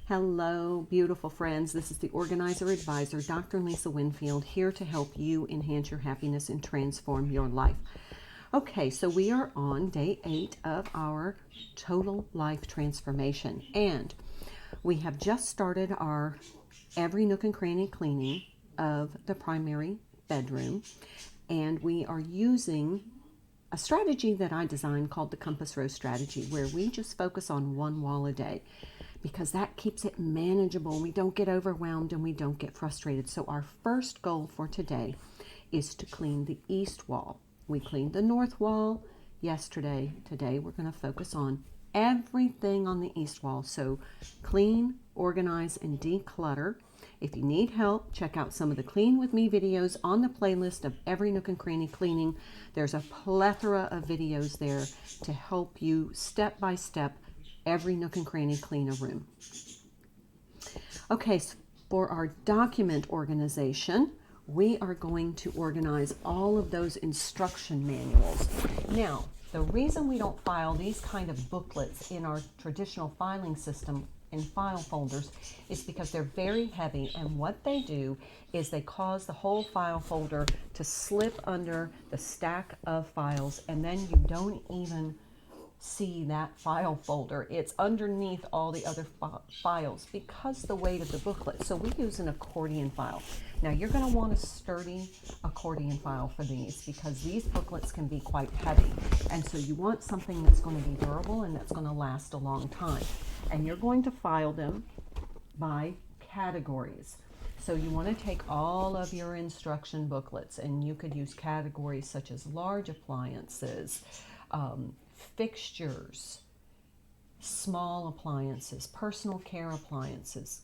Hello, beautiful friends. This is the Organizer Advisor, Dr. Lisa Winfield, here to help you enhance your happiness and transform your life. Okay, so we are on day 8 of our total life transformation, and we have just started our every nook and cranny cleaning of the primary bedroom, and we are using a strategy that I designed called the Compass Rose strategy, where we just focus on one wall a day, because that keeps it manageable. We don't get overwhelmed and we don't get frustrated. So our first goal for today is to clean the east wall. We cleaned the north wall yesterday. Today we're going to focus on everything on the east wall. So clean, organize, and declutter. If you need help, check out some of the Clean With Me videos on the playlist of Every Nook and Cranny Cleaning. There's a plethora of videos there to help you step by step every nook and cranny clean a room. Okay, so for our document organization, we are going to organize all of those instruction manuals. Now, the reason we don't file these kind of booklets in our traditional filing system in file folders is because they're very heavy, and what they do is they cause the whole file folder to slip under the stack of files, and then you don't even see that file folder. It's underneath all the other files because the weight of the booklet. So we use an accordion file. Now you're going to want a sturdy accordion file for these because these booklets can be quite heavy, and so you want something that's going to be durable and that's going to last a long time. And you're going to file them by categories. So you want to take all of your instruction booklets, and you could use categories such as large appliances, fixtures, small appliances, personal care appliances,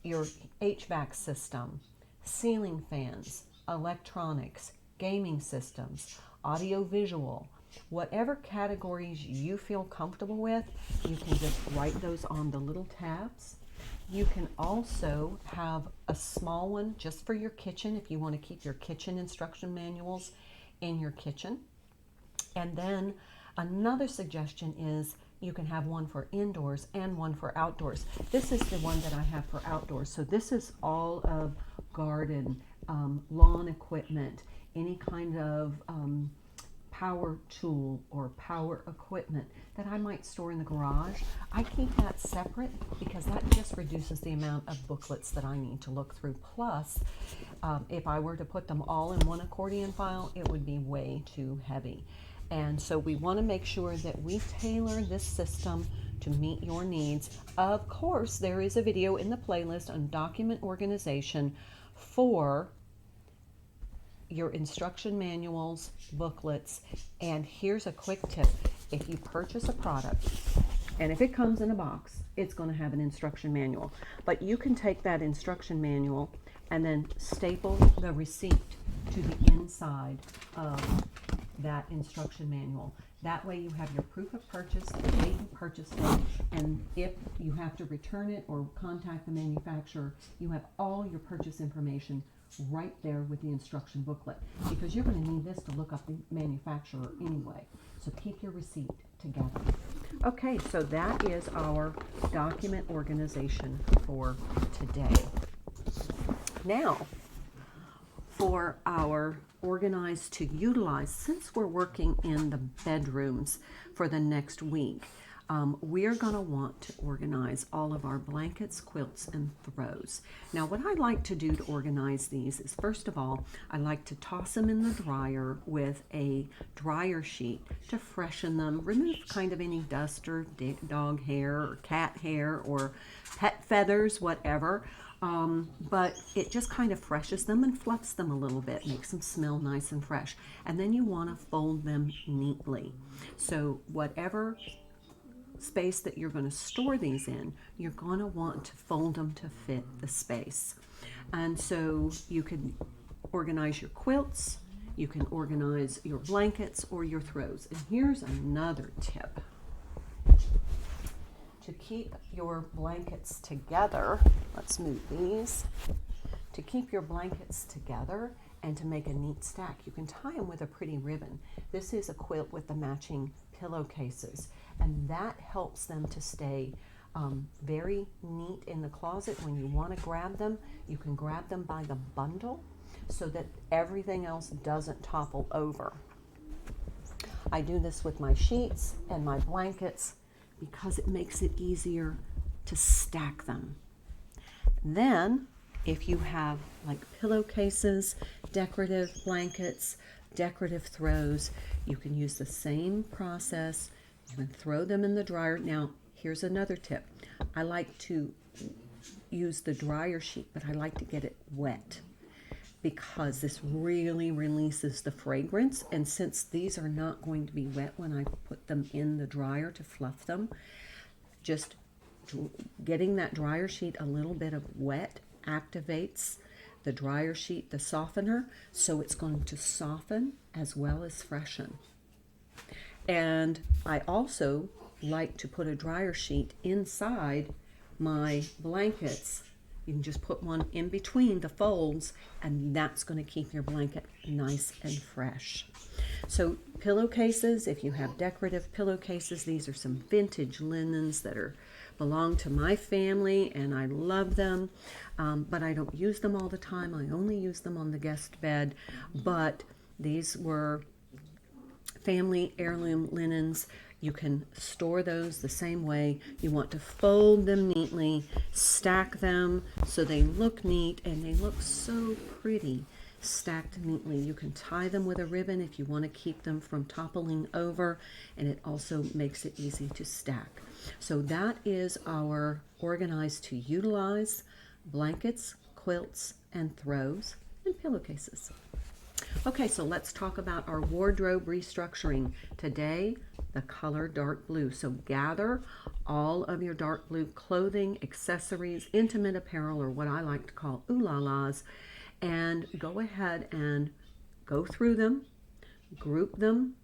your HVAC system, ceiling fans, electronics, gaming systems, audio-visual. Whatever categories you feel comfortable with, you can just write those on the little tabs. You can also have a small one just for your kitchen if you want to keep your kitchen instruction manuals in your kitchen. And then another suggestion is you can have one for indoors and one for outdoors. This is the one that I have for outdoors. So this is all of garden, lawn equipment, any kind of power tool or power equipment that I might store in the garage. I keep that separate because that just reduces the amount of booklets that I need to look through. Plus, if I were to put them all in one accordion file, it would be way too heavy. And so we want to make sure that we tailor this system to meet your needs. Of course, there is a video in the playlist on document organization for your instruction manuals, booklets, and here's a quick tip. If you purchase a product, and if it comes in a box, it's going to have an instruction manual. But you can take that instruction manual and then staple the receipt to the inside of that instruction manual. That way you have your proof of purchase, the date you purchased it, and if you have to return it or contact the manufacturer, you have all your purchase information right there with the instruction booklet, because you're going to need this to look up the manufacturer anyway. So keep your receipt together. Okay, so that is our document organization for today. Now, for our organize to utilize, since we're working in the bedrooms for the next week, we're going to want to organize all of our blankets, quilts, and throws. Now, what I like to do to organize these is, first of all, I like to toss them in the dryer with a dryer sheet to freshen them, remove kind of any dust or dog hair or cat hair or pet feathers, whatever. But it just kind of freshes them and fluffs them a little bit, makes them smell nice and fresh. And then you want to fold them neatly. So whatever space that you're going to store these in, you're going to want to fold them to fit the space. And so you can organize your quilts, you can organize your blankets or your throws. And here's another tip. To keep your blankets together, let's move these. To keep your blankets together and to make a neat stack, you can tie them with a pretty ribbon. This is a quilt with the matching pillowcases, and that helps them to stay Very neat in the closet. When you want to grab them, you can grab them by the bundle so that everything else doesn't topple over. I do this with my sheets and my blankets because it makes it easier to stack them. Then, if you have like pillowcases, decorative blankets, decorative throws, you can use the same process. You can throw them in the dryer. Now, here's another tip. I like to use the dryer sheet, but I like to get it wet because this really releases the fragrance. And since these are not going to be wet when I put them in the dryer to fluff them, just getting that dryer sheet a little bit of wet activates the dryer sheet, the softener, so it's going to soften as well as freshen. And I also like to put a dryer sheet inside my blankets. You can just put one in between the folds, and that's going to keep your blanket nice and fresh. So pillowcases, if you have decorative pillowcases, these are some vintage linens that belong to my family, and I love them, but I don't use them all the time. I only use them on the guest bed, but these were family heirloom linens. You can store those the same way. You want to fold them neatly, stack them so they look neat, and they look so pretty stacked neatly. You can tie them with a ribbon if you want to keep them from toppling over, and it also makes it easy to stack. So that is our organized to utilize blankets, quilts, and throws, and pillowcases. Okay, so let's talk about our wardrobe restructuring. Today, the color dark blue. So gather all of your dark blue clothing, accessories, intimate apparel, or what I like to call ooh-la-las, and go ahead and go through them, group them,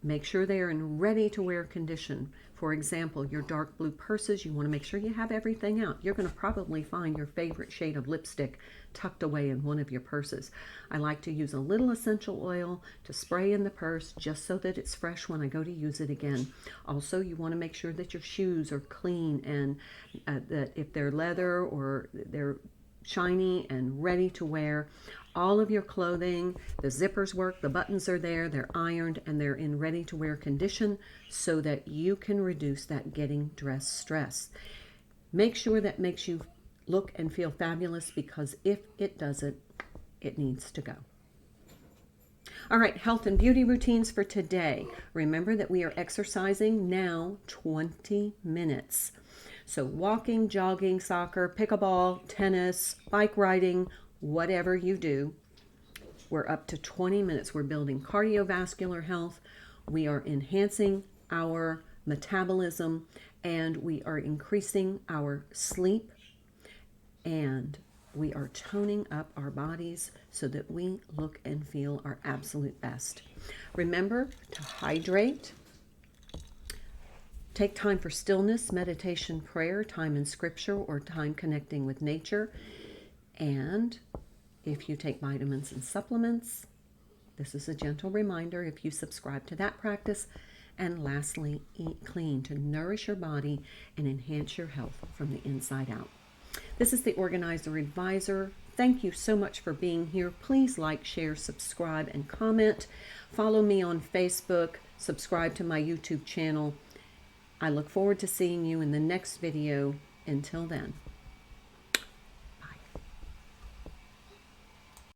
make sure they are in ready-to-wear condition. For example, your dark blue purses, you want to make sure you have everything out. You're going to probably find your favorite shade of lipstick tucked away in one of your purses. I like to use a little essential oil to spray in the purse just so that it's fresh when I go to use it again. Also, you want to make sure that your shoes are clean and that if they're leather or they're shiny and ready to wear. All of your clothing, the zippers work, the buttons are there, they're ironed, and they're in ready to wear condition so that you can reduce that getting dressed stress. Make sure that makes you look and feel fabulous, because if it doesn't, it needs to go. All right, health and beauty routines for today. Remember that we are exercising now 20 minutes. So walking, jogging, soccer, pickleball, tennis, bike riding, whatever you do, we're up to 20 minutes. We're building cardiovascular health. We are enhancing our metabolism, and we are increasing our sleep, and we are toning up our bodies so that we look and feel our absolute best. Remember to hydrate. Take time for stillness, meditation, prayer, time in scripture, or time connecting with nature. And if you take vitamins and supplements, this is a gentle reminder if you subscribe to that practice. And lastly, eat clean to nourish your body and enhance your health from the inside out. This is the Organizer Advisor. Thank you so much for being here. Please like, share, subscribe, and comment. Follow me on Facebook. Subscribe to my YouTube channel. I look forward to seeing you in the next video. Until then.